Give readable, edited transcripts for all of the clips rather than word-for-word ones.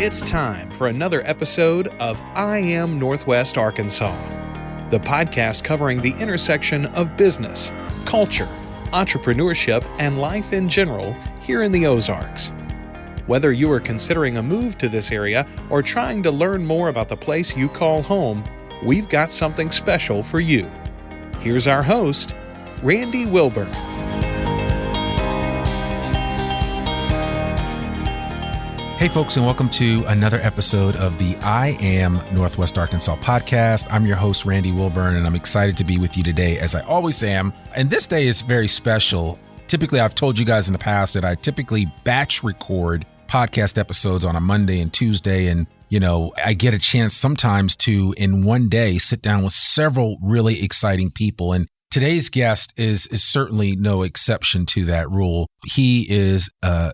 It's time for another episode of I Am Northwest Arkansas, the podcast covering the intersection of business, culture, entrepreneurship, and life in general here in the Ozarks. Whether you are considering a move to this area or trying to learn more about the place you call home, we've got something special for you. Here's our host, Randy Wilburn. Hey folks, and welcome to another episode of the I Am Northwest Arkansas podcast. I'm your host, Randy Wilburn, and I'm excited to be with you today, as I always am. And this day is very special. Typically, I've told you guys in the past that I typically batch record podcast episodes on a Monday and Tuesday. And, you know, I get a chance sometimes to, in one day, sit down with several really exciting people. And today's guest is certainly no exception to that rule. He is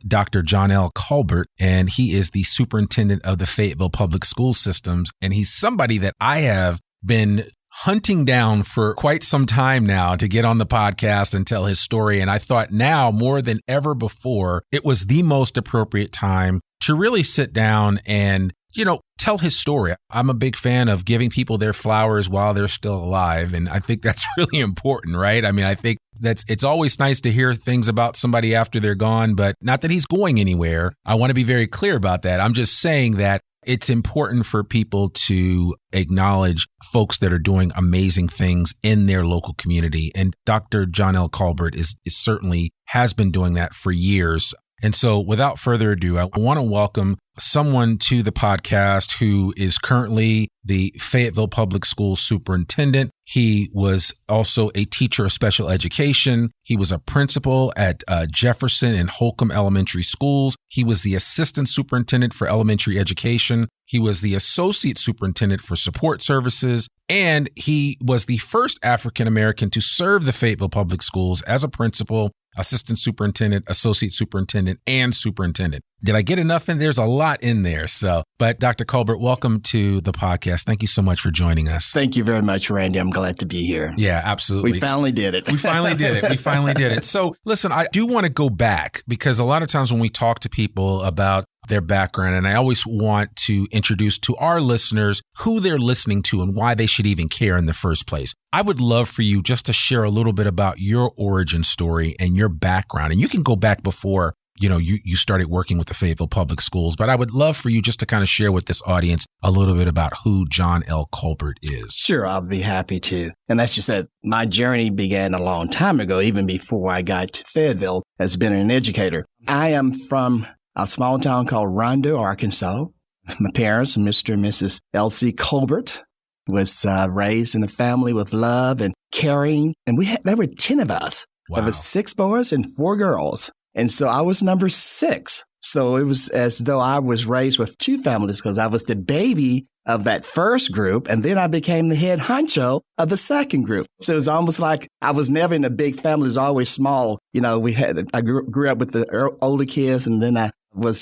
Dr. John L. Colbert, and he is the superintendent of the Fayetteville Public Schools systems. And he's somebody that I have been hunting down for quite some time now to get on the podcast and tell his story. And I thought now more than ever before, it was the most appropriate time to really sit down and, you know, tell his story. I'm a big fan of giving people their flowers while they're still alive. And I think that's really important, right? I mean, I think it's always nice to hear things about somebody after they're gone, but not that he's going anywhere. I want to be very clear about that. I'm just saying that it's important for people to acknowledge folks that are doing amazing things in their local community. And Dr. John L. Colbert is certainly has been doing that for years. And so without further ado, I want to welcome someone to the podcast who is currently the Fayetteville Public Schools superintendent. He was also a teacher of special education. He was a principal at Jefferson and Holcomb Elementary Schools. He was the assistant superintendent for elementary education. He was the associate superintendent for support services. And he was the first African American to serve the Fayetteville Public Schools as a principal, assistant superintendent, associate superintendent, and superintendent. Did I get enough in? There's a lot in there. But Dr. Colbert, welcome to the podcast. Thank you so much for joining us. Thank you very much, Randy. I'm glad to be here. Yeah, absolutely. We finally did it. We finally did it. So listen, I do want to go back because a lot of times when we talk to people about their background, and I always want to introduce to our listeners who they're listening to and why they should even care in the first place. I would love for you just to share a little bit about your origin story and your background. And you can go back before, you know, you started working with the Fayetteville Public Schools, but I would love for you just to kind of share with this audience a little bit about who John L. Colbert is. Sure, I'll be happy to. And that's just that my journey began a long time ago, even before I got to Fayetteville as being an educator. I am from a small town called Rondo, Arkansas. My parents, Mr. and Mrs. L.C. Colbert, was raised in a family with love and caring. And there were 10 of us. Wow. There was 6 boys and 4 girls. And so I was number 6. So it was as though I was raised with 2 families because I was the baby of that first group. And then I became the head honcho of the second group. So it was almost like I was never in a big family. It was always small. You know, I grew up with the older kids, and then I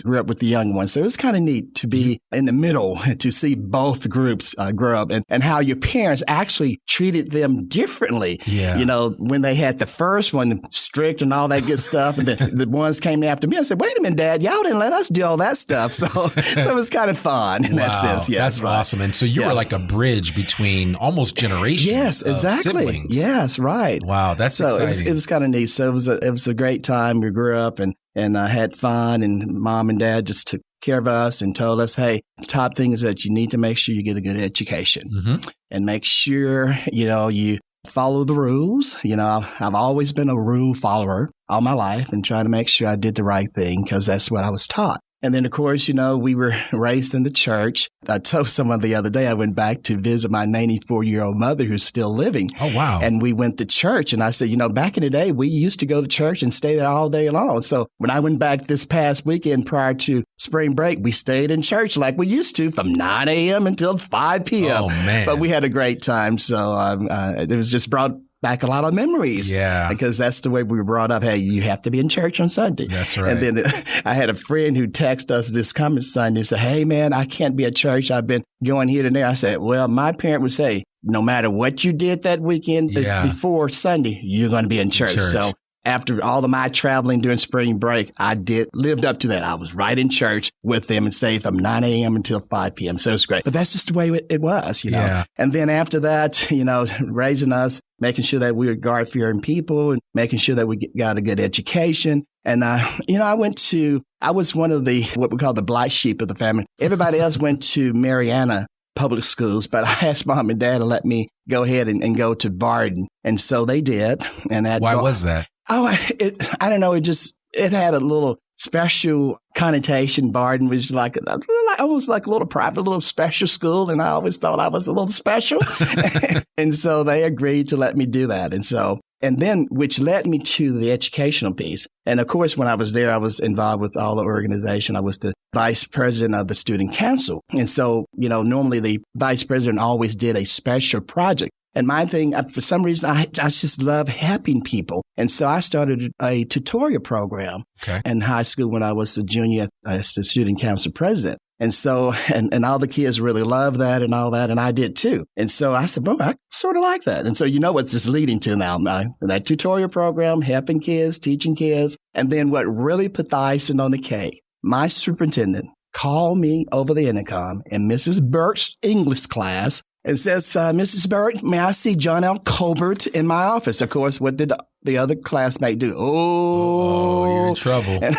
grew up with the young ones. So it was kind of neat to be in the middle, to see both groups grow up and how your parents actually treated them differently. Yeah. You know, when they had the first one strict and all that good stuff, and the ones came after me, I said, wait a minute, Dad, y'all didn't let us do all that stuff. So it was kind of fun in that sense. Yeah, that's right. Awesome. And so you were like a bridge between almost generations. Yes, exactly. Siblings. Yes, right. Wow, that's exciting. It was kind of neat. So it was a great time. We grew up and had fun, and Mom and Dad just took care of us and told us, hey, the top thing is that you need to make sure you get a good education and make sure, you know, you follow the rules. You know, I've always been a rule follower all my life and trying to make sure I did the right thing because that's what I was taught. And then, of course, you know, we were raised in the church. I told someone the other day I went back to visit my 94-year-old mother who's still living. Oh, wow. And we went to church. And I said, you know, back in the day, we used to go to church and stay there all day long. So when I went back this past weekend prior to spring break, we stayed in church like we used to from 9 a.m. until 5 p.m. Oh, man. But we had a great time. So it was just brought back a lot of memories. Yeah. Because that's the way we were brought up. Hey, you have to be in church on Sunday. That's right. And then I had a friend who texted us this coming Sunday and said, hey, man, I can't be at church. I've been going here and there. I said, well, my parent would say, no matter what you did that weekend before Sunday, you're going to be in church. So after all of my traveling during spring break, I lived up to that. I was right in church with them and stayed from 9 a.m. until 5 p.m. So it's great. But that's just the way it was, you know. Yeah. And then after that, you know, raising us, making sure that we were God-fearing people and making sure that we got a good education. And, you know, I was one of the, what we call the black sheep of the family. Everybody else went to Mariana Public Schools, but I asked Mom and Dad to let me go ahead and go to Barden. And so they did. And why was that? Oh, I don't know. It had a little special connotation. Barden was like almost like a little private, little special school. And I always thought I was a little special. And so they agreed to let me do that. And then, which led me to the educational piece. And of course, when I was there, I was involved with all the organization. I was the vice president of the student council. And so, you know, normally the vice president always did a special project. And my thing, for some reason, I just love helping people. And so I started a tutorial program in high school when I was a junior as the student council president. And so, and all the kids really loved that and all that, and I did too. And so I said, well, I sort of like that. And so you know what this is leading to now, that tutorial program, helping kids, teaching kids. And then what really put the icing on the cake, my superintendent called me over the intercom in Mrs. Burt's English class and says, Mrs. Burt, may I see John L. Colbert in my office? Of course, what did the other classmate do? Oh, you're in trouble. And,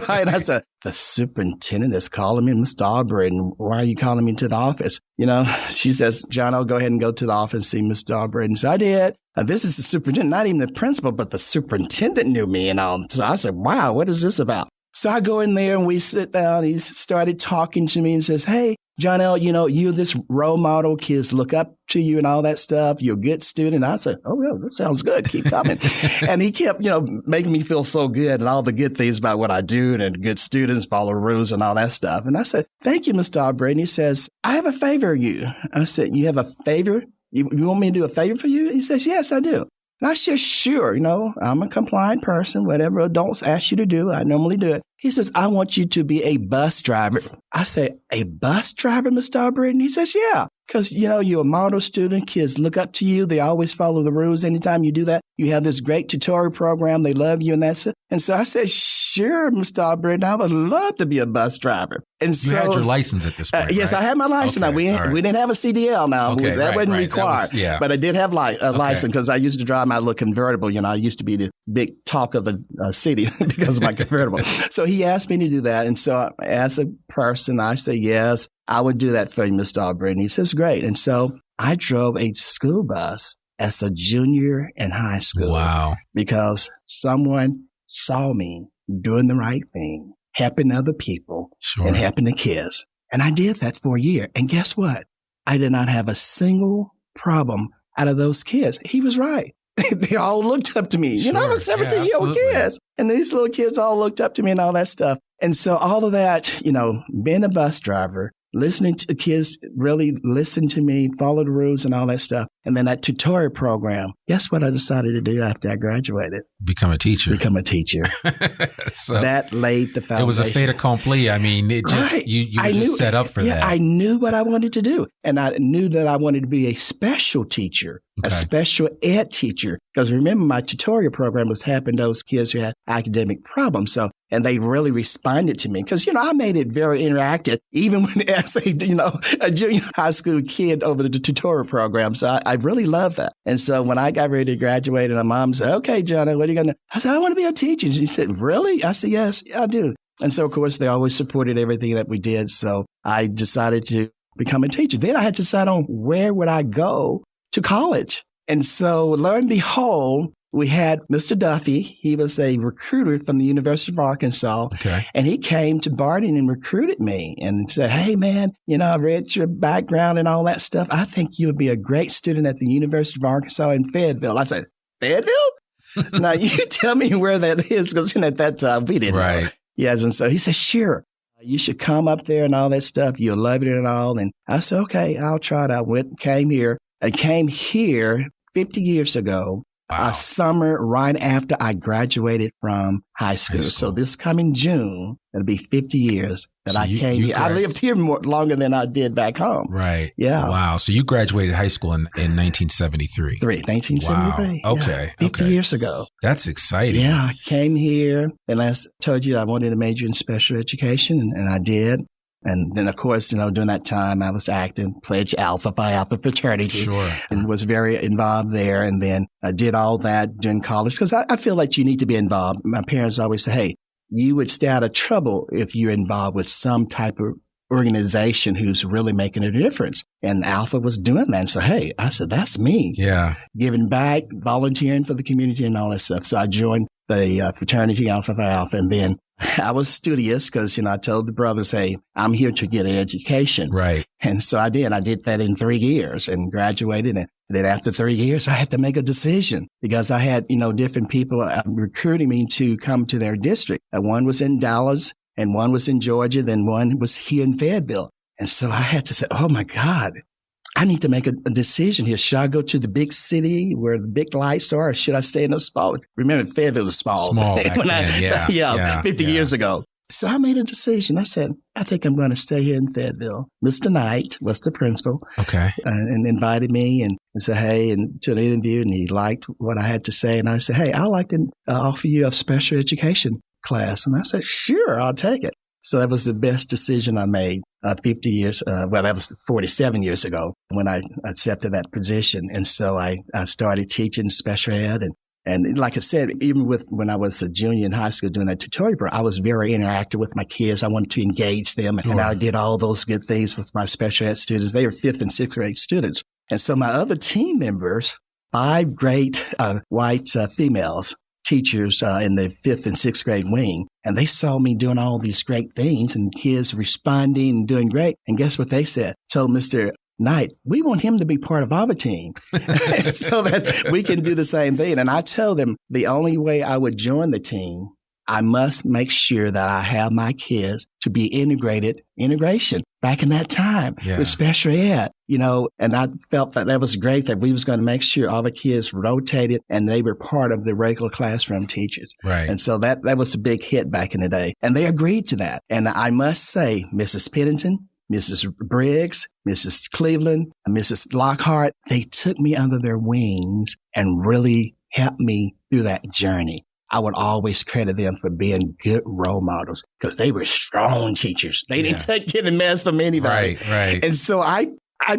right. I said, the superintendent is calling me, Mr. Albright, and why are you calling me to the office? You know, she says, John, I'll go ahead and go to the office and see Mr. Albright. And so I did. This is the superintendent, not even the principal, but the superintendent knew me and all. So I said, wow, what is this about? So I go in there and we sit down. He started talking to me and says, hey, John L., you know, you're this role model. Kids look up to you and all that stuff. You're a good student. I said, oh, yeah, that sounds good. Keep coming. And he kept, you know, making me feel so good and all the good things about what I do and good students follow rules and all that stuff. And I said, thank you, Mr. Albright. And he says, I have a favor of you. I said, you have a favor? You want me to do a favor for you? He says, yes, I do. And I said, sure, you know, I'm a compliant person. Whatever adults ask you to do, I normally do it. He says, I want you to be a bus driver. I say, a bus driver, Mr. Albright? And he says, yeah, because, you know, you're a model student. Kids look up to you. They always follow the rules. Anytime you do that, you have this great tutorial program. They love you and that's it. And so I said, sure, Mr. Albright, I would love to be a bus driver. And so, you had your license at this point, yes, right? I had my license. Okay, now, we didn't have a CDL now. Okay, that wasn't required. But I did have a license because I used to drive my little convertible. You know, I used to be the big talk of the city because of my convertible. So he asked me to do that. And so as a person, I said, yes, I would do that for you, Mr. Albright. And he says, great. And so I drove a school bus as a junior in high school. Wow. Because someone saw me doing the right thing, helping other people and helping the kids. And I did that for a year. And guess what? I did not have a single problem out of those kids. He was right. They all looked up to me. You know, I was 17-year-old kids. And these little kids all looked up to me and all that stuff. And so all of that, you know, being a bus driver, listening to the kids really listen to me, follow the rules and all that stuff. And then that tutorial program, guess what I decided to do after I graduated? Become a teacher. So that laid the foundation. It was a fait accompli. I mean, it just, you were just set up for that. I knew what I wanted to do. And I knew that I wanted to be a special teacher, a special ed teacher. Because remember, my tutorial program was helping those kids who had academic problems. So, and they really responded to me because, you know, I made it very interactive, even when as a, you know, a junior high school kid over the tutorial program. So I really love that. And so when I got ready to graduate and my mom said, okay, Johnny, what are you going to do? I said, I want to be a teacher. And she said, really? I said, yes, I do. And so, of course, they always supported everything that we did. So I decided to become a teacher. Then I had to decide on where would I go to college. And so lo and behold, we had Mr. Duffy. He was a recruiter from the University of Arkansas. And he came to Barden and recruited me and said, hey, man, you know, I read your background and all that stuff. I think you would be a great student at the University of Arkansas in Fayetteville. I said, Fayetteville? Now, you tell me where that is because at that time we didn't know. Yes. And so he said, sure, you should come up there and all that stuff. You'll love it and all. And I said, okay, I'll try it out. I came here 50 years ago a summer right after I graduated from high school. So this coming June, it'll be 50 years that I came here. I lived here longer than I did back home. Right. Yeah. Wow. So you graduated high school in 1973. 1973. Wow. Okay. Yeah, 50 years ago. That's exciting. Yeah. I came here and I told you I wanted to major in special education, and I did. And then, of course, during that time, I was active, pledged Alpha Phi Alpha fraternity, and was very involved there. And then I did all that during college because I feel like you need to be involved. My parents always say, hey, you would stay out of trouble if you're involved with some type of organization who's really making a difference. And Alpha was doing that. And so, hey, I said, that's me. Yeah. Giving back, volunteering for the community and all that stuff. So I joined the fraternity Alpha Phi Alpha, and then I was studious because, I told the brothers, hey, I'm here to get an education. Right. And so I did. I did that in 3 years and graduated. And then after 3 years, I had to make a decision because I had, different people recruiting me to come to their district. One was in Dallas and one was in Georgia. Then one was here in Fayetteville. And so I had to say, oh, my God, I need to make a decision here. Should I go to the big city where the big lights are, or should I stay in a small? Remember, Fayetteville was small back then. 50 years ago. So I made a decision. I said, I think I'm going to stay here in Fayetteville. Mr. Knight was the principal. Okay. And invited me and said, hey, and to an interview, and he liked what I had to say. And I said, hey, I'd like to offer you a special education class. And I said, sure, I'll take it. So that was the best decision I made 50 years, that was 47 years ago when I accepted that position. And so I started teaching special ed. And like I said, even when I was a junior in high school doing that tutorial program, I was very interactive with my kids. I wanted to engage them. Sure. And I did all those good things with my special ed students. They were 5th and 6th grade students. And so my other team members, 5 great white females, teachers in the 5th and 6th grade wing, and they saw me doing all these great things and kids responding and doing great. And guess what they said? Told Mr. Knight, we want him to be part of our team so that we can do the same thing. And I tell them the only way I would join the team, I must make sure that I have my kids to be integration back in that time with special ed, and I felt that was great that we was going to make sure all the kids rotated and they were part of the regular classroom teachers. Right. And so that was a big hit back in the day. And they agreed to that. And I must say, Mrs. Pennington, Mrs. Briggs, Mrs. Cleveland, and Mrs. Lockhart, they took me under their wings and really helped me through that journey. I would always credit them for being good role models because they were strong teachers. They didn't take any mess from anybody. Right. And so I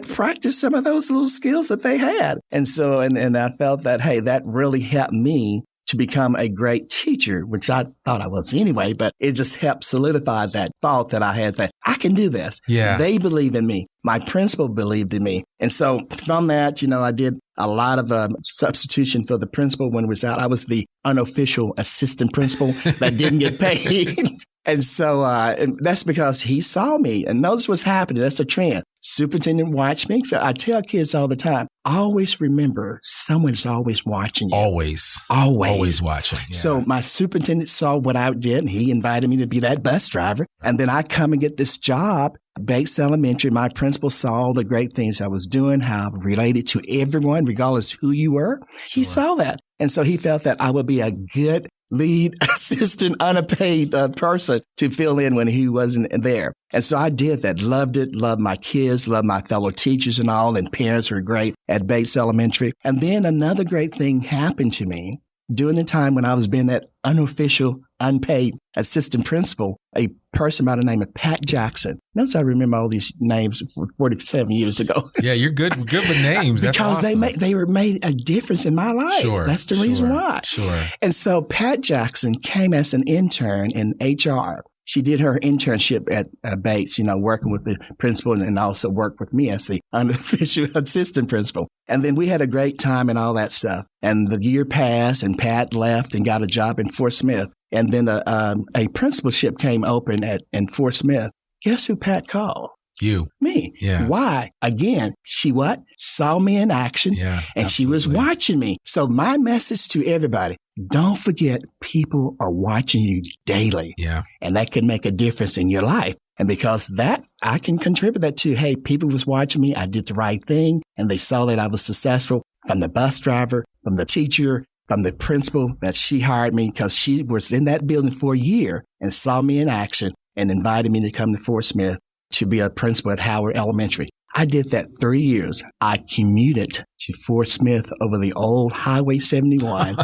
practiced some of those little skills that they had. And so, and I felt that, hey, that really helped me to become a great teacher, which I thought I was anyway, but it just helped solidify that thought that I had that I can do this. Yeah. They believe in me. My principal believed in me. And so from that, I did a lot of substitution for the principal when it was out. I was the unofficial assistant principal that didn't get paid. And so and that's because he saw me and noticed what's happening. That's a trend. Superintendent watched me. So I tell kids all the time, always remember someone's always watching you. Always watching. Yeah. So my superintendent saw what I did and he invited me to be that bus driver. And then I come and get this job. Bates Elementary, my principal saw all the great things I was doing, how I related to everyone, regardless who you were. He saw that. And so he felt that I would be a good lead assistant, unpaid person to fill in when he wasn't there. And so I did that, loved it, loved my kids, loved my fellow teachers and all, and parents were great at Bates Elementary. And then another great thing happened to me during the time when I was being that unofficial, unpaid assistant principal, a person by the name of Pat Jackson. Notice I remember all these names from 47 years ago. Yeah, you're good with names. That's because awesome. they made a difference in my life. Sure, that's the reason why. Sure. And so Pat Jackson came as an intern in HR. She did her internship at Bates, working with the principal and also worked with me as the unofficial assistant principal. And then we had a great time and all that stuff. And the year passed and Pat left and got a job in Fort Smith. And then a principalship came open in Fort Smith. Guess who Pat called? You. Me. Yeah. Why? Again, she saw me in action. Yeah, and she was watching me. So my message to everybody, don't forget people are watching you daily. Yeah. And that can make a difference in your life. And because that, I can contribute that to, hey, people was watching me. I did the right thing. And they saw that I was successful from the bus driver from the teacher, from the principal, that she hired me because she was in that building for a year and saw me in action and invited me to come to Fort Smith to be a principal at Howard Elementary. I did that 3 years. I commuted to Fort Smith over the old Highway 71.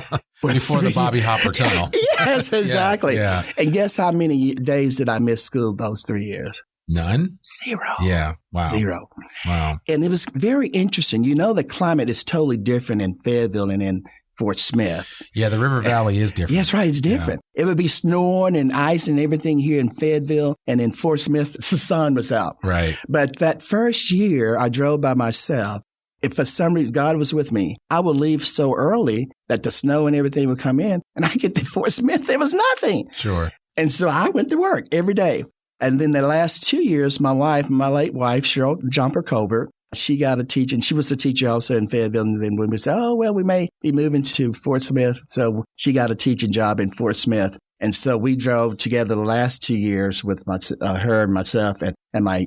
Before the Bobby Hopper Tunnel. Yes, exactly. Yeah. And guess how many days did I miss school those 3 years? None? 0. Yeah. Wow. 0. Wow. And it was very interesting. You know, the climate is totally different in Fayetteville and in Fort Smith. Yeah, the River Valley is different. Yes, right. It's different. Yeah. It would be snowing and ice and everything here in Fayetteville, and in Fort Smith, the sun was out. Right. But that first year, I drove by myself. If for some reason God was with me, I would leave so early that the snow and everything would come in, and I get to Fort Smith, there was nothing. Sure. And so I went to work every day. And then the last 2 years, my late wife, Cheryl Jumper Colbert, she got a teaching. She was a teacher also in Fayetteville. And then when we said, we may be moving to Fort Smith. So she got a teaching job in Fort Smith. And so we drove together the last 2 years with her and myself and my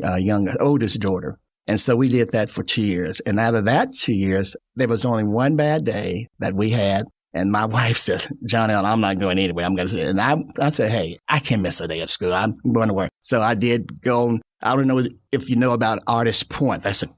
oldest daughter. And so we did that for 2 years. And out of that 2 years, there was only one bad day that we had. And my wife said, John L., I'm not going anywhere. I'm going to say, and I said, hey, I can't miss a day of school. I'm going to work. So I did go. I don't know if you know about Artist Point. That's a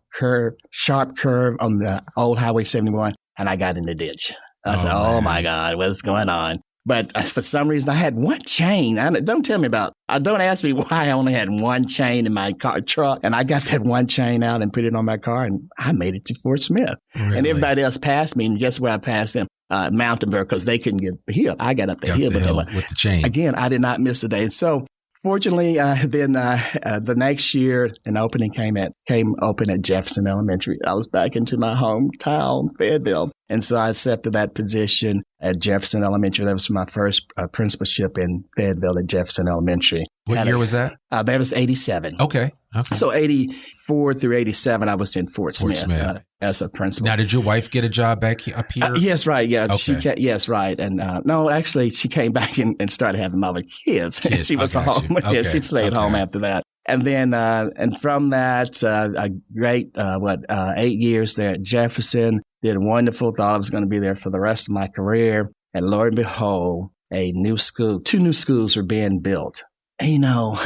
sharp curve on the old Highway 71. And I got in the ditch. I said, oh my God, what's going on? But for some reason, I had one chain. Don't ask me why I only had one chain in my truck. And I got that one chain out and put it on my car, and I made it to Fort Smith. Really? And everybody else passed me. And guess where I passed them? Mountainburg, because they couldn't get the hill. I got up the hill. With the chain. Again, I did not miss a day. And so fortunately, then the next year, an opening came open at Jefferson Elementary. I was back into my hometown, Fayetteville. And so I accepted that position at Jefferson Elementary. That was my first principalship in Fayetteville at Jefferson Elementary. What year was that? That was 87. Okay. So 84 through 87, I was in Fort Smith. As a principal. Now, did your wife get a job up here? Yes, right. Yeah. Okay. Yes, right. And no, actually, she came back and started having my kids. She was home. Okay. She stayed home after that. And then, and from that, a great, 8 years there at Jefferson. Did wonderful. Thought I was going to be there for the rest of my career. And lo and behold, two new schools were being built. And you know,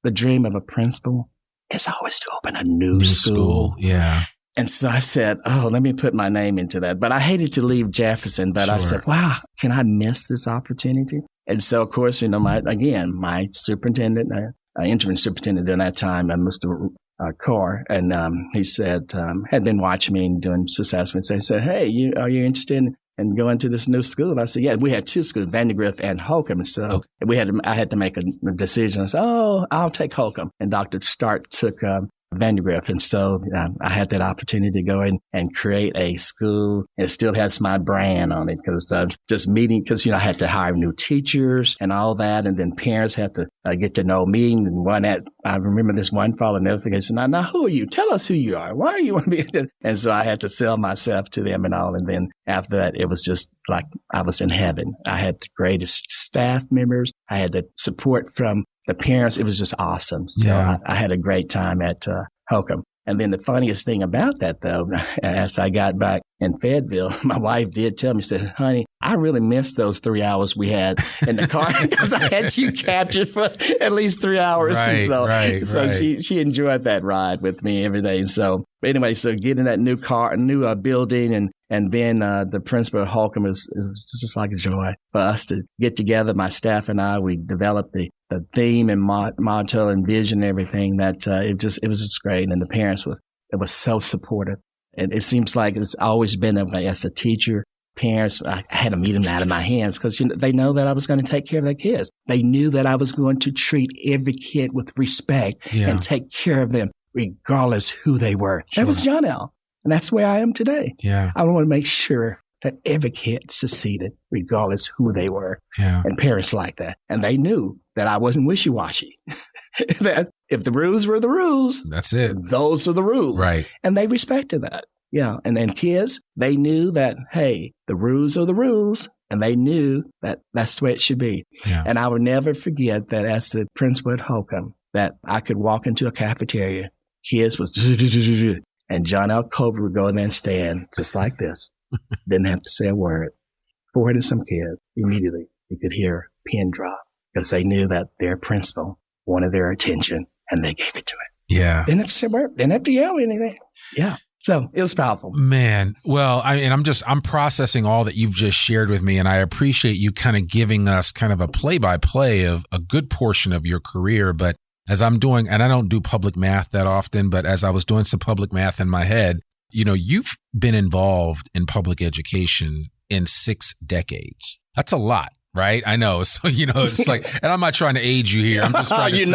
the dream of a principal is always to open a new school. Yeah. And so I said, let me put my name into that. But I hated to leave Jefferson, but I said, wow, can I miss this opportunity? And so, of course, my superintendent, interim superintendent during that time, Mr. Carr, and he said, had been watching me and doing assessments. He said, hey, are you interested in going to this new school? And I said, yeah, we had two schools, Vandergrift and Holcomb. So I had to make a decision. I said, I'll take Holcomb. And Dr. Stark took Vandergrift. And so I had that opportunity to go in and create a school. It still has my brand on it because just meeting, because, I had to hire new teachers and all that. And then parents had to get to know me. And I remember this one father never forget. Said, now, who are you? Tell us who you are. Why do you want to be this? And so I had to sell myself to them and all. And then after that, it was just like I was in heaven. I had the greatest staff members. I had the support from the parents. It was just awesome. So I had a great time at Holcomb. And then the funniest thing about that, though, as I got back in Fayetteville, my wife did tell me, she said, honey, I really missed those 3 hours we had in the car because I had you captured for at least 3 hours. So she enjoyed that ride with me every day. So anyway, so getting that new building and being the principal at Holcomb is just like a joy for us to get together. My staff and I, we developed the theme and motto and vision and everything that it was just great. And the parents were so supportive. And it seems like it's always been that way as a teacher. Parents, I had to meet them out of my hands because they know that I was going to take care of their kids. They knew that I was going to treat every kid with respect and take care of them regardless who they were. Sure. That was John L. And that's where I am today. Yeah. I want to make sure that every kid succeeded regardless who they were. Yeah. And parents like that. And they knew that I wasn't wishy-washy. That if the rules were the rules, that's it. Those are the rules. Right. And they respected that. Yeah. And then kids, they knew that, hey, the rules are the rules. And they knew that that's the way it should be. Yeah. And I will never forget that as the principal at Holcomb, that I could walk into a cafeteria, kids was, and John L. Colbert would go in there and stand just like this. Didn't have to say a word. 400 and some kids, immediately you could hear a pin drop because they knew that their principal wanted their attention and they gave it to it. Yeah. Didn't have to say a word. Didn't have to yell anything. Yeah. So it was powerful. Man, well, I'm processing all that you've just shared with me, and I appreciate you kind of giving us kind of a play-by-play of a good portion of your career. But as I'm doing, and I don't do public math that often, but as I was doing some public math in my head, you've been involved in public education in 6 decades. That's a lot. Right. I know. So, it's like, and I'm not trying to age you here. I'm just trying to say,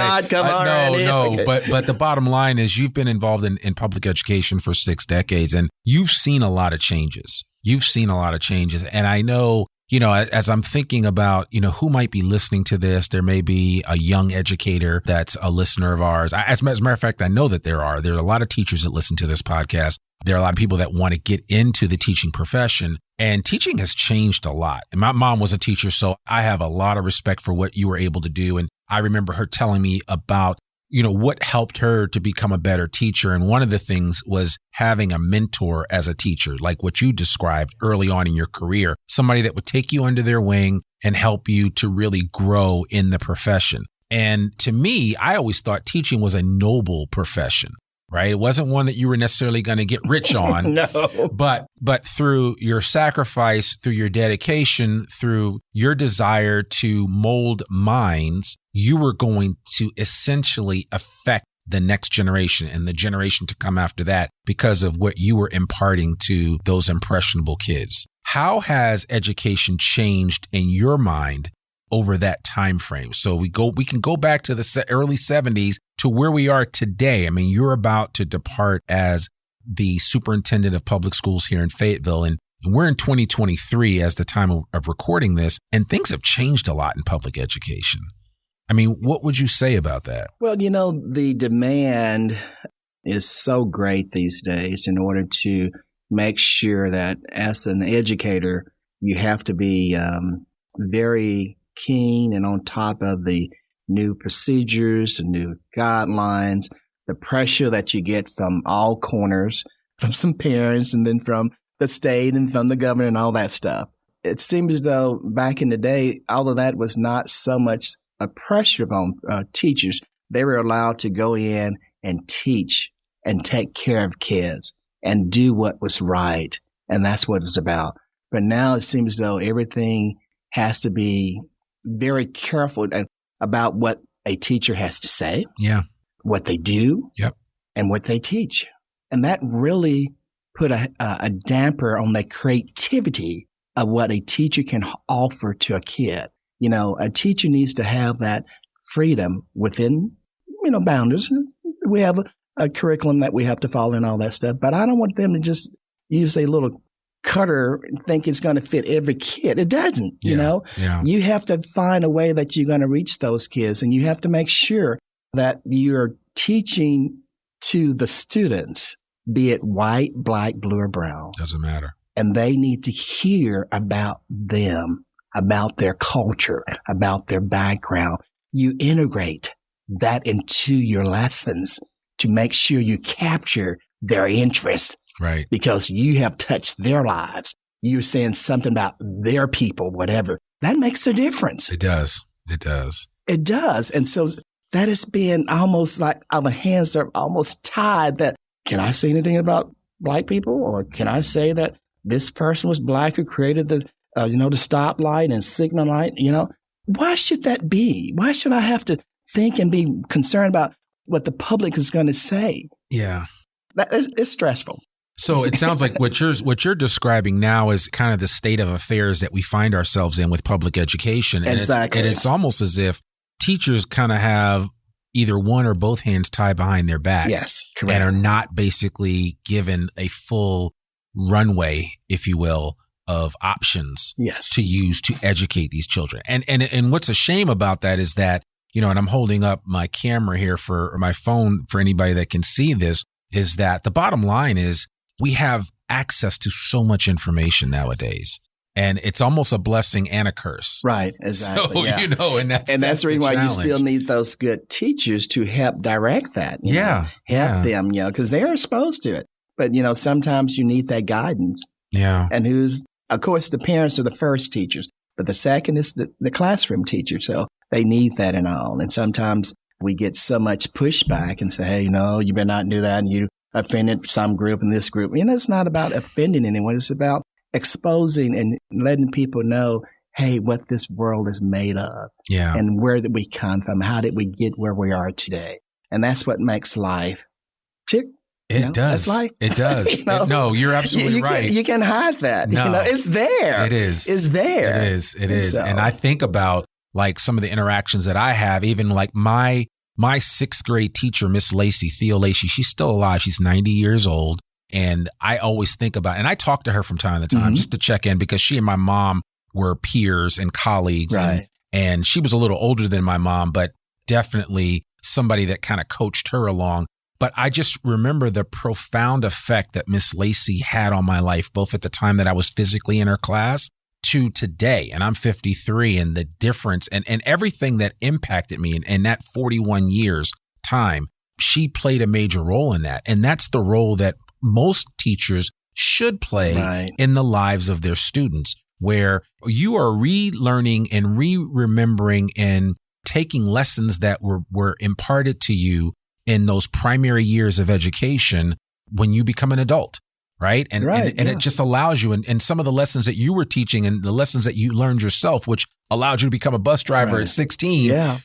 no. But the bottom line is you've been involved in public education for 6 decades and you've seen a lot of changes. And I know, as I'm thinking about, who might be listening to this, there may be a young educator that's a listener of ours. As a matter of fact, I know that there are a lot of teachers that listen to this podcast. There are a lot of people that want to get into the teaching profession, and teaching has changed a lot. And my mom was a teacher, so I have a lot of respect for what you were able to do. And I remember her telling me about, what helped her to become a better teacher. And one of the things was having a mentor as a teacher, like what you described early on in your career, somebody that would take you under their wing and help you to really grow in the profession. And to me, I always thought teaching was a noble profession. Right. It wasn't one that you were necessarily going to get rich on. No. But through your sacrifice, through your dedication, through your desire to mold minds, you were going to essentially affect the next generation and the generation to come after that because of what you were imparting to those impressionable kids. How has education changed in your mind over that time frame? So we can go back to the early 70s to where we are today. I mean, you're about to depart as the superintendent of public schools here in Fayetteville, and we're in 2023 as the time of recording this, and things have changed a lot in public education. I mean, what would you say about that? Well, the demand is so great these days in order to make sure that as an educator, you have to be very keen and on top of the new procedures, the new guidelines, the pressure that you get from all corners, from some parents and then from the state and from the governor and all that stuff. It seems as though back in the day, all of that was not so much a pressure on teachers. They were allowed to go in and teach and take care of kids and do what was right. And that's what it's about. But now it seems as though everything has to be very careful about what a teacher has to say, what they do, and what they teach. And that really put a damper on the creativity of what a teacher can offer to a kid. A teacher needs to have that freedom within, boundaries. We have a curriculum that we have to follow and all that stuff, but I don't want them to just use a little cutter and think it's going to fit every kid. It doesn't, You have to find a way that you're going to reach those kids, and you have to make sure that you're teaching to the students, be it white, black, blue, or brown. Doesn't matter. And they need to hear about them, about their culture, about their background. You integrate that into your lessons to make sure you capture their interest. Right. Because you have touched their lives. You're saying something about their people, whatever. That makes a difference. It does. And so that has been almost like our hands are almost tied that, can I say anything about black people? Or can I say that this person was black who created the stoplight and signal light? Why should that be? Why should I have to think and be concerned about what the public is going to say? Yeah. It's stressful. So it sounds like what you're describing now is kind of the state of affairs that we find ourselves in with public education. And exactly. It's almost as if teachers kind of have either one or both hands tied behind their back. Yes, correct. And are not basically given a full runway, if you will, of options to use to educate these children. And what's a shame about that is that, and I'm holding up my camera here or my phone for anybody that can see this, is that the bottom line is we have access to so much information nowadays, and it's almost a blessing and a curse. Right. Exactly. So, and that's the reason why you still need those good teachers to help direct that. Help them, because they're exposed to it. But, sometimes you need that guidance. Yeah. And of course, the parents are the first teachers, but the second is the classroom teacher. So they need that and all. And sometimes we get so much pushback and say, hey, you better not do that. And you offended some group in this group. It's not about offending anyone. It's about exposing and letting people know, hey, what this world is made of. Yeah. And where did we come from? How did we get where we are today? And that's what makes life tick. It does. It does. No, you're absolutely right. You can hide that. No, it's there. It is. It's there. It is. It is. And I think about like some of the interactions that I have, even like my sixth grade teacher, Miss Lacey, Theo Lacey, she's still alive. She's 90 years old. And I always think about, and I talk to her from time to time just to check in because she and my mom were peers and colleagues. Right. And she was a little older than my mom, but definitely somebody that kind of coached her along. But I just remember the profound effect that Miss Lacey had on my life, both at the time that I was physically in her class to today. And I'm 53, and the difference and everything that impacted me in that 41 years time, she played a major role in that. And that's the role that most teachers should play in the lives of their students, where you are relearning and remembering and taking lessons that were imparted to you in those primary years of education when you become an adult, right? And it just allows you, and some of the lessons that you were teaching and the lessons that you learned yourself, which allowed you to become a bus driver at 16,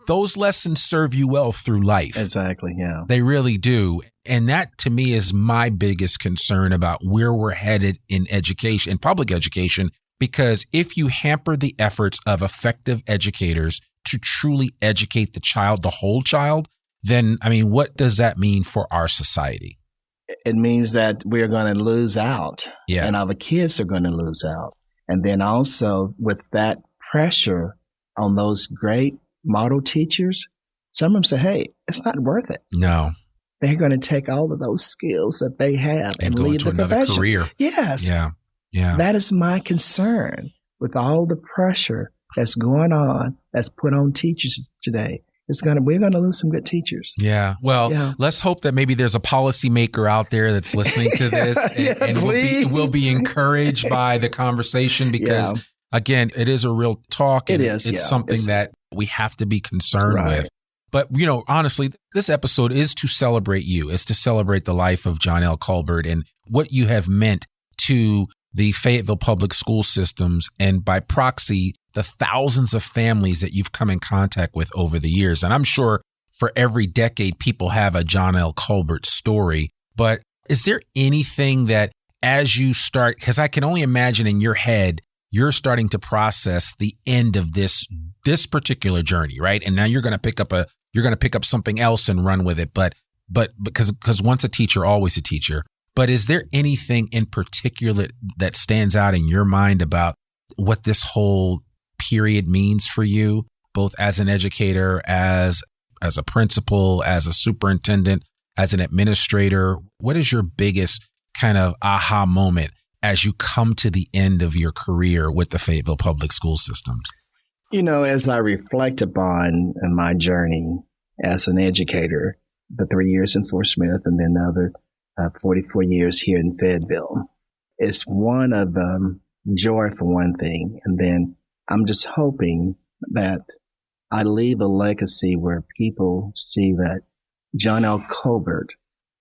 those lessons serve you well through life. Exactly, yeah. They really do. And that to me is my biggest concern about where we're headed in education, in public education, because if you hamper the efforts of effective educators to truly educate the child, the whole child, then, I mean, what does that mean for our society? It means that we're going to lose out, and our kids are going to lose out. And then also with that pressure on those great model teachers, some of them say, hey, it's not worth it. No. They're going to take all of those skills that they have and leave the profession. Career. Yes. Yeah. Yeah. That is my concern with all the pressure that's going on, that's put on teachers today. We're going to lose some good teachers. Yeah. Well, let's hope that maybe there's a policymaker out there that's listening to this and will be encouraged by the conversation because, again, it is a real talk. It is. It's something that we have to be concerned with. But, honestly, this episode is to celebrate you. It's to celebrate the life of John L. Colbert and what you have meant to the Fayetteville Public School systems and by proxy, the thousands of families that you've come in contact with over the years. And I'm sure for every decade, people have a John L. Colbert story. But is there anything that as you start, because I can only imagine in your head, you're starting to process the end of this particular journey, right? And now you're going to pick up something else and run with it. But because once a teacher, always a teacher. But is there anything in particular that stands out in your mind about what this whole period means for you, both as an educator, as a principal, as a superintendent, as an administrator? What is your biggest kind of aha moment as you come to the end of your career with the Fayetteville Public School systems? As I reflect upon my journey as an educator, the 3 years in Fort Smith and then the other 44 years here in Fayetteville, it's one of joy for one thing. And then I'm just hoping that I leave a legacy where people see that John L. Colbert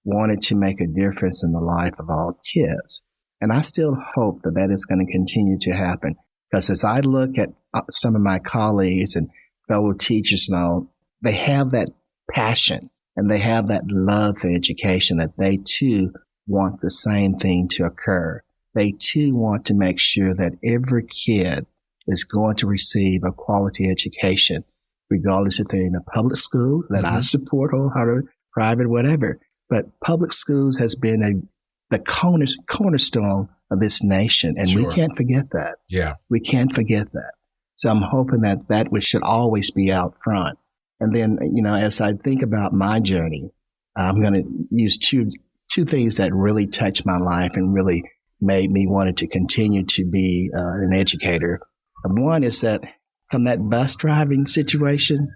wanted to make a difference in the life of all kids. And I still hope that is going to continue to happen. Because as I look at some of my colleagues and fellow teachers and all, they have that passion and they have that love for education that they too want the same thing to occur. They too want to make sure that every kid is going to receive a quality education, regardless if they're in a public school that I support wholeheartedly, private, whatever. But public schools has been the cornerstone of this nation, and we can't forget that. Yeah, we can't forget that. So I'm hoping that should always be out front. And then, as I think about my journey, I'm going to use two things that really touched my life and really made me want to continue to be an educator. And one is that from that bus driving situation,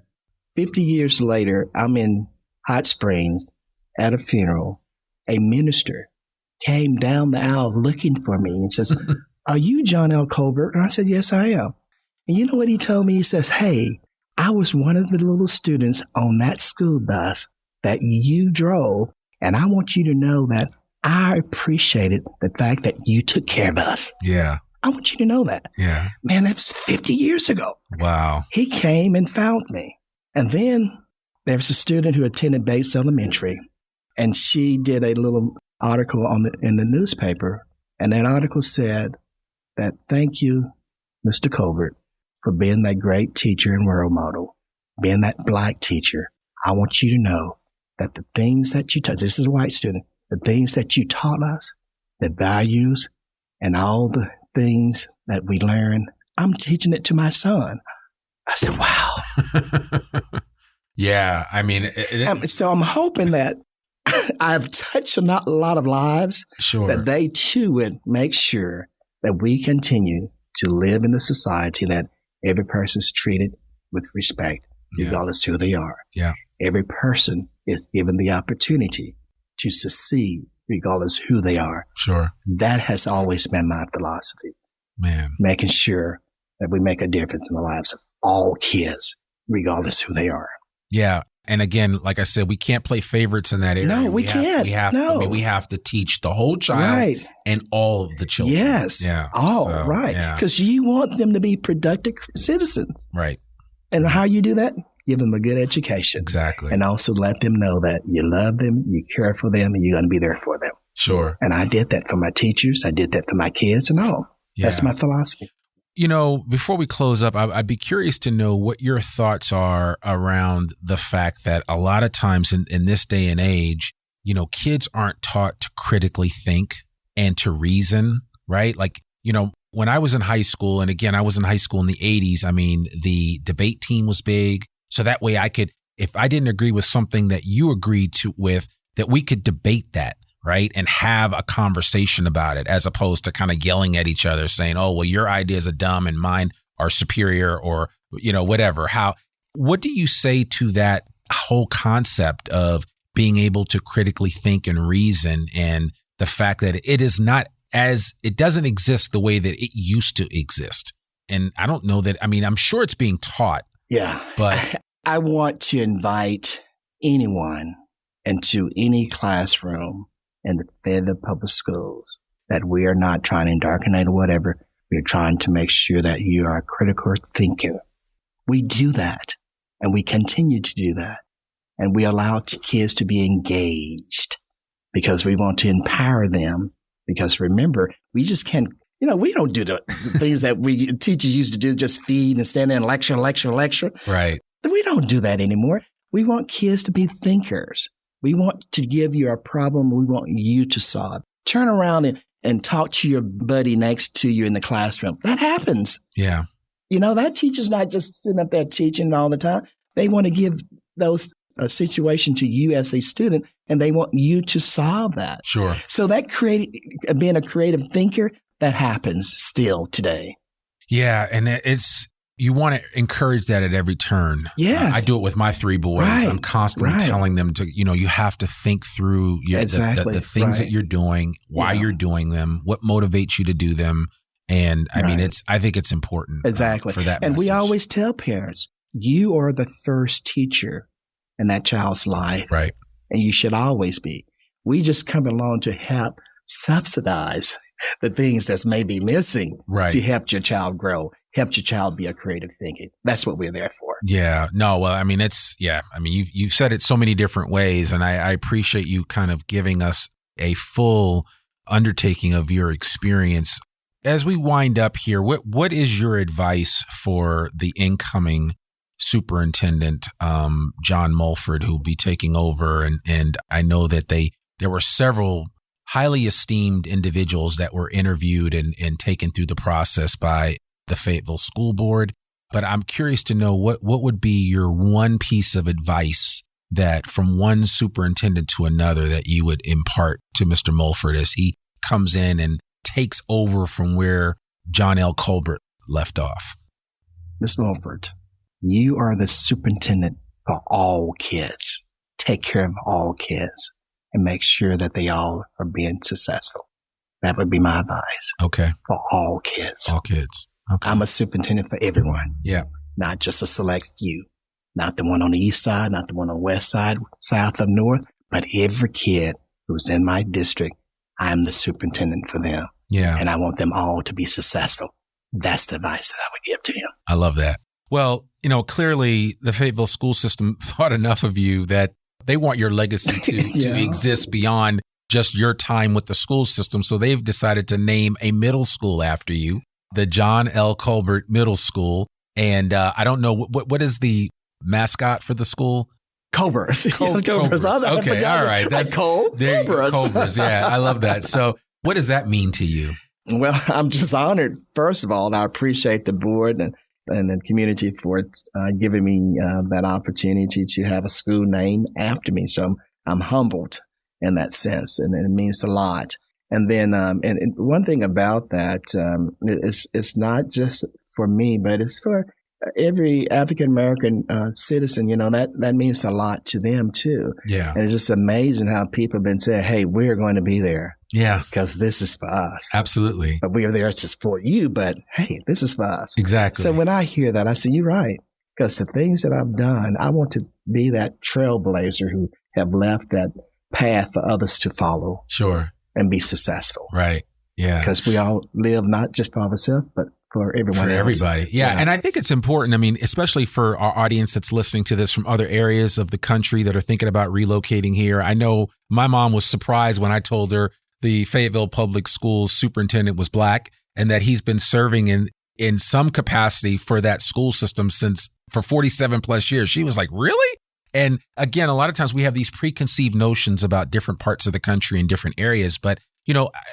50 years later, I'm in Hot Springs at a funeral. A minister came down the aisle looking for me and says, "Are you John L. Colbert?" And I said, "Yes, I am." And you know what he told me? He says, "Hey, I was one of the little students on that school bus that you drove, and I want you to know that I appreciated the fact that you took care of us." Yeah. I want you to know that. Yeah. Man, that was 50 years ago. Wow. He came and found me. And then there was a student who attended Bates Elementary, and she did a little article in the newspaper. And that article said that, "Thank you, Mr. Colbert, for being that great teacher and role model, being that Black teacher. I want you to know that the things that you taught," this is a white student, "the things that you taught us, the values and all the things that we learned, I'm teaching it to my son." I said, wow. Yeah. I mean, so I'm hoping that I've touched a lot of lives, sure, that they too would make sure that we continue to live in a society that every person is treated with respect, regardless of who they are. Yeah. Every person is given the opportunity to succeed, regardless who they are. Sure. That has always been my philosophy. Man. Making sure that we make a difference in the lives of all kids, regardless who they are. Yeah. And again, like I said, we can't play favorites in that area. No, we can't. We have to teach the whole child and all of the children. Yes. Yeah. Right. Because you want them to be productive citizens. Right. And how you do that? Give them a good education. Exactly. And also let them know that you love them, you care for them, and you're going to be there for them. Sure. And I did that for my teachers. I did that for my kids and all. Yeah. That's my philosophy. You know, before we close up, I'd be curious to know what your thoughts are around the fact that a lot of times in this day and age, you know, kids aren't taught to critically think and to reason, right? Like, you know, when I was in high school, and again, I was in high school in the 80s, I mean, the debate team was big. So that way I could, if I didn't agree with something that you agreed to with, that we could debate that. Right. And have a conversation about it, as opposed to kind of yelling at each other saying, "Oh, well, your ideas are dumb and mine are superior," or, you know, whatever. What do you say to that whole concept of being able to critically think and reason, and the fact that it doesn't exist the way that it used to exist? And I don't know that, I mean, I'm sure it's being taught. Yeah. But I want to invite anyone into any classroom in the Fayetteville Public Schools that we are not trying to indoctrinate or whatever. We're trying to make sure that you are a critical thinker. We do that, and we continue to do that. And we allow kids to be engaged because we want to empower them. Because remember, we just can't, you know, we don't do the things that we teachers used to do, just feed and stand there and lecture. Right. We don't do that anymore. We want kids to be thinkers. We want to give you a problem we want you to solve. Turn around and talk to your buddy next to you in the classroom. That happens. Yeah. You know, that teacher's not just sitting up there teaching all the time. They want to give those a situation to you as a student, and they want you to solve that. Sure. So that being a creative thinker, that happens still today. Yeah. And you want to encourage that at every turn. Yes. I do it with my 3 boys. Right. I'm constantly telling them to, you know, you have to think through the things that you're doing, why you're doing them, what motivates you to do them. And I mean, I think it's important for that And message. we always tell parents, you are the first teacher in that child's life. Right. And you should always be. We just come along to help subsidize the things that's maybe missing to help your child grow. Help your child be a creative thinker. That's what we're there for. Yeah. No, well, I mean, you've said it so many different ways, and I appreciate you kind of giving us a full undertaking of your experience. As we wind up here, what is your advice for the incoming superintendent, John Mulford, who will be taking over? And I know that there were several highly esteemed individuals that were interviewed and taken through the process by the Fayetteville School Board. But I'm curious to know what would be your one piece of advice that from one superintendent to another that you would impart to Mr. Mulford as he comes in and takes over from where John L. Colbert left off? Ms. Mulford, you are the superintendent for all kids. Take care of all kids. and make sure that they all are being successful. That would be my advice. Okay. For all kids. All kids. Okay. I'm a superintendent for everyone. Yeah. Not just a select few. Not the one on the east side, not the one on the west side, south, up north, but every kid who's in my district, I'm the superintendent for them. Yeah. And I want them all to be successful. That's the advice that I would give to them. I love that. Well, clearly the Fayetteville school system thought enough of you that they want your legacy to exist beyond just your time with the school system. So they've decided to name a middle school after you, the John L. Colbert Middle School. And I don't know, what is the mascot for the school? Cobras. Cobras. Okay, all right. That's Cobras. Cobras, yeah. I love that. So what does that mean to you? Well, I'm just honored, first of all, and I appreciate the board and the community for giving me that opportunity to have a school named after me. So I'm humbled in that sense, and it means a lot. And then and one thing about that it's not just for me, but it's for every African-American citizen. That means a lot to them too. Yeah. And it's just amazing how people have been saying, hey, we're going to be there. Yeah. Because this is for us. Absolutely. But we are there to support you, but hey, this is for us. Exactly. So when I hear that, I say, you're right. Because the things that I've done, I want to be that trailblazer who have left that path for others to follow. Sure. And be successful. Right. Yeah. Because we all live not just for ourselves, but for everyone else. Everybody. Yeah. And I think it's important. I mean, especially for our audience that's listening to this from other areas of the country that are thinking about relocating here. I know my mom was surprised when I told her the Fayetteville Public Schools superintendent was Black and that he's been serving in some capacity for that school system for 47 plus years. She was like, really? And again, a lot of times we have these preconceived notions about different parts of the country and different areas. But,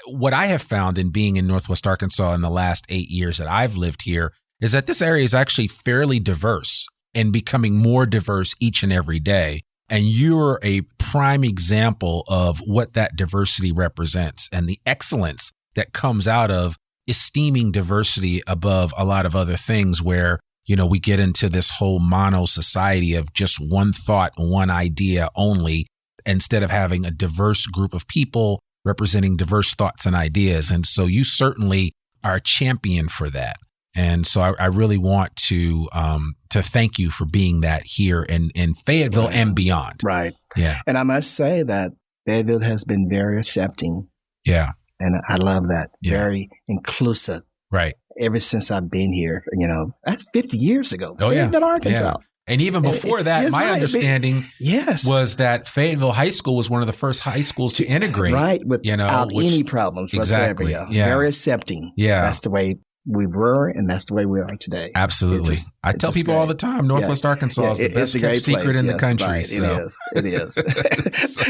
what I have found in being in Northwest Arkansas in the last 8 years that I've lived here is that this area is actually fairly diverse and becoming more diverse each and every day. And you're a prime example of what that diversity represents and the excellence that comes out of esteeming diversity above a lot of other things where we get into this whole mono society of just one thought, one idea only, instead of having a diverse group of people representing diverse thoughts and ideas. And so you certainly are a champion for that. And so I really want to thank you for being that here in Fayetteville and beyond. Right. Yeah. And I must say that Fayetteville has been very accepting. Yeah. And I love that. Yeah. Very inclusive. Right. Ever since I've been here, that's 50 years ago. Oh, Fayetteville, Arkansas. Yeah. And even before that, my understanding was that Fayetteville High School was one of the first high schools to integrate. Right, without any problems exactly, whatsoever. Yeah. Very accepting. Yeah. That's the way we were, and that's the way we are today. Absolutely. I tell people all the time, Northwest Arkansas is the best kept secret in the country. Right. So. It is.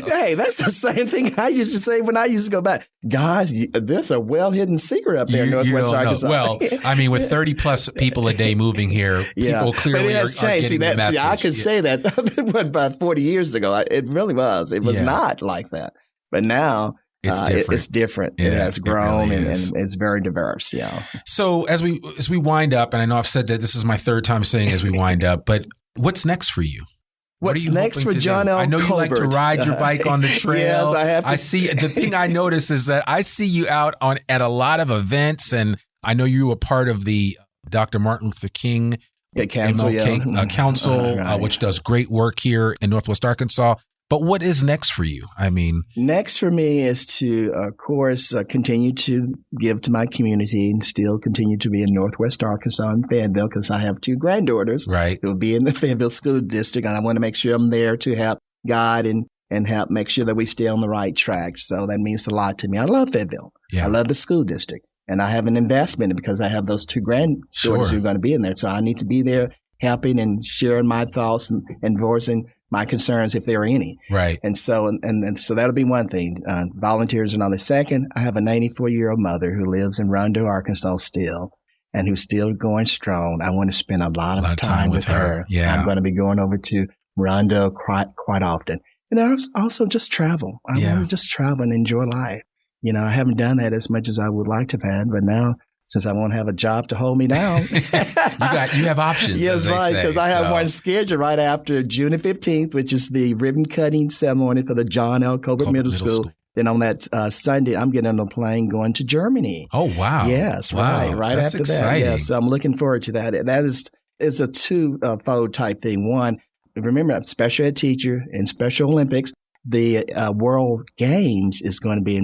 Hey, that's the same thing I used to say when I used to go back. Guys, there's a well-hidden secret up there in Northwest Arkansas. Well, I mean, with 30 plus people a day moving here, people clearly are getting the message. I could say that about 40 years ago. It really was. It was not like that. But now, it's different. Yeah, it has grown really and it's very diverse. Yeah. So as we wind up, and I know I've said that this is my third time saying as we wind up, but what's next for you? What's next for John L. I know Colbert? You like to ride your bike on the trail. Yes, I have to. I see. The thing I notice is that I see you out at a lot of events, and I know you were part of the Dr. Martin Luther King Council, Council, which does great work here in Northwest Arkansas. But what is next for you? I mean, next for me is to, of course, continue to give to my community and still continue to be in Northwest Arkansas and Fayetteville because I have two granddaughters who will be in the Fayetteville School District. And I want to make sure I'm there to help guide and help make sure that we stay on the right track. So that means a lot to me. I love Fayetteville. Yeah. I love the school district. And I have an investment because I have those two granddaughters who are going to be in there. So I need to be there helping and sharing my thoughts and voicing my concerns if there are any. Right. And so so that'll be one thing. Volunteers are another. Second, I have a 94-year-old mother who lives in Rondo, Arkansas still, and who's still going strong. I want to spend a lot of time with her. Yeah. I'm going to be going over to Rondo quite often. And I also just travel. I want to just travel and enjoy life. I haven't done that as much as I would like to have had, but now since I won't have a job to hold me down. You have options. Yes, right. Because I have one scheduled right after June the 15th, which is the ribbon cutting ceremony for the John L. Colbert Middle School. Then on that Sunday, I'm getting on a plane going to Germany. Oh, wow. Yes, wow. Right That's after exciting. that. Yes, so I'm looking forward to that. And that is a two-fold type thing. One, remember, I'm a special ed teacher in Special Olympics. The World Games is going to be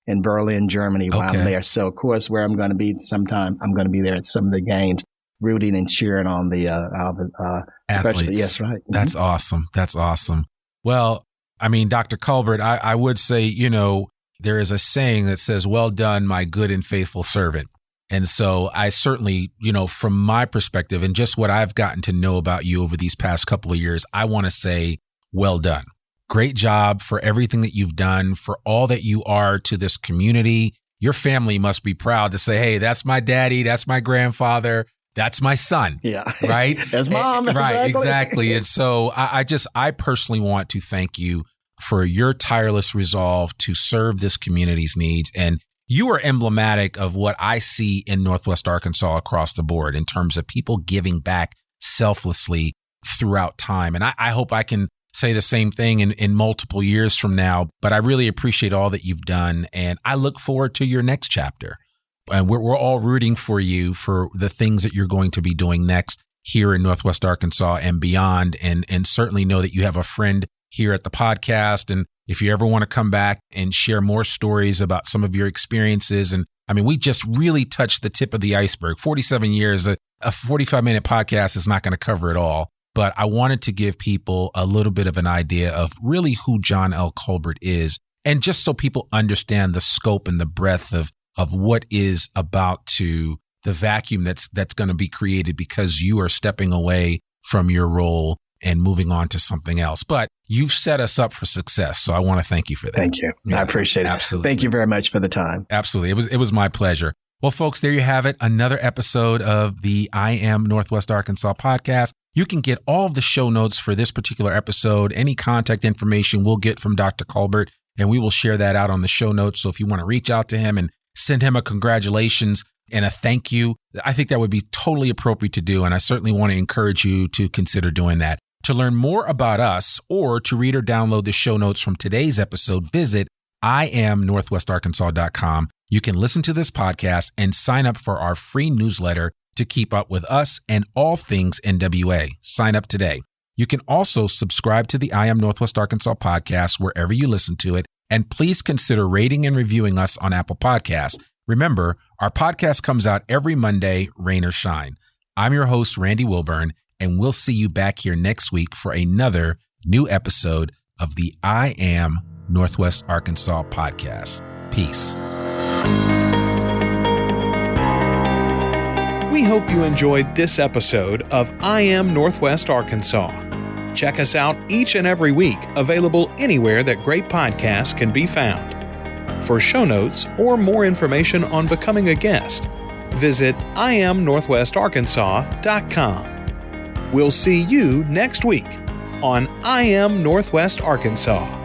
in Berlin, Germany while I'm there. So, of course, where I'm going to be sometime, I'm going to be there at some of the games, rooting and cheering on the athletes. Yes, right. Mm-hmm. That's awesome. That's awesome. Well, I mean, Dr. Colbert, I would say, there is a saying that says, well done, my good and faithful servant. And so I certainly, from my perspective and just what I've gotten to know about you over these past couple of years, I want to say, well done. Great job for everything that you've done, for all that you are to this community. Your family must be proud to say, hey, that's my daddy, that's my grandfather, that's my son. Yeah. Right? That's mom. Right, exactly. And so I personally want to thank you for your tireless resolve to serve this community's needs. And you are emblematic of what I see in Northwest Arkansas across the board in terms of people giving back selflessly throughout time. And I hope I can say the same thing in multiple years from now, but I really appreciate all that you've done. And I look forward to your next chapter. And we're all rooting for you for the things that you're going to be doing next here in Northwest Arkansas and beyond. And certainly know that you have a friend here at the podcast. And if you ever want to come back and share more stories about some of your experiences. And I mean, we just really touched the tip of the iceberg. 47 years, a 45-minute podcast is not going to cover it all. But I wanted to give people a little bit of an idea of really who John L. Colbert is. And just so people understand the scope and the breadth of what is about to the vacuum that's going to be created because you are stepping away from your role and moving on to something else. But you've set us up for success. So I want to thank you for that. Thank you. Yeah, I appreciate it. Absolutely. Thank you very much for the time. Absolutely. It was my pleasure. Well, folks, there you have it. Another episode of the I Am Northwest Arkansas podcast. You can get all of the show notes for this particular episode. Any contact information we'll get from Dr. Colbert, and we will share that out on the show notes. So if you want to reach out to him and send him a congratulations and a thank you, I think that would be totally appropriate to do. And I certainly want to encourage you to consider doing that. To learn more about us or to read or download the show notes from today's episode, visit IamNorthwestArkansas.com. You can listen to this podcast and sign up for our free newsletter to keep up with us and all things NWA. Sign up today. You can also subscribe to the I Am Northwest Arkansas podcast wherever you listen to it. And please consider rating and reviewing us on Apple Podcasts. Remember, our podcast comes out every Monday, rain or shine. I'm your host, Randy Wilburn, and we'll see you back here next week for another new episode of the I Am Northwest Arkansas podcast. Peace. We hope you enjoyed this episode of I Am Northwest Arkansas. Check us out each and every week, available anywhere that great podcasts can be found. For show notes or more information on becoming a guest, visit IamNorthwestArkansas.com. We'll see you next week on I Am Northwest Arkansas.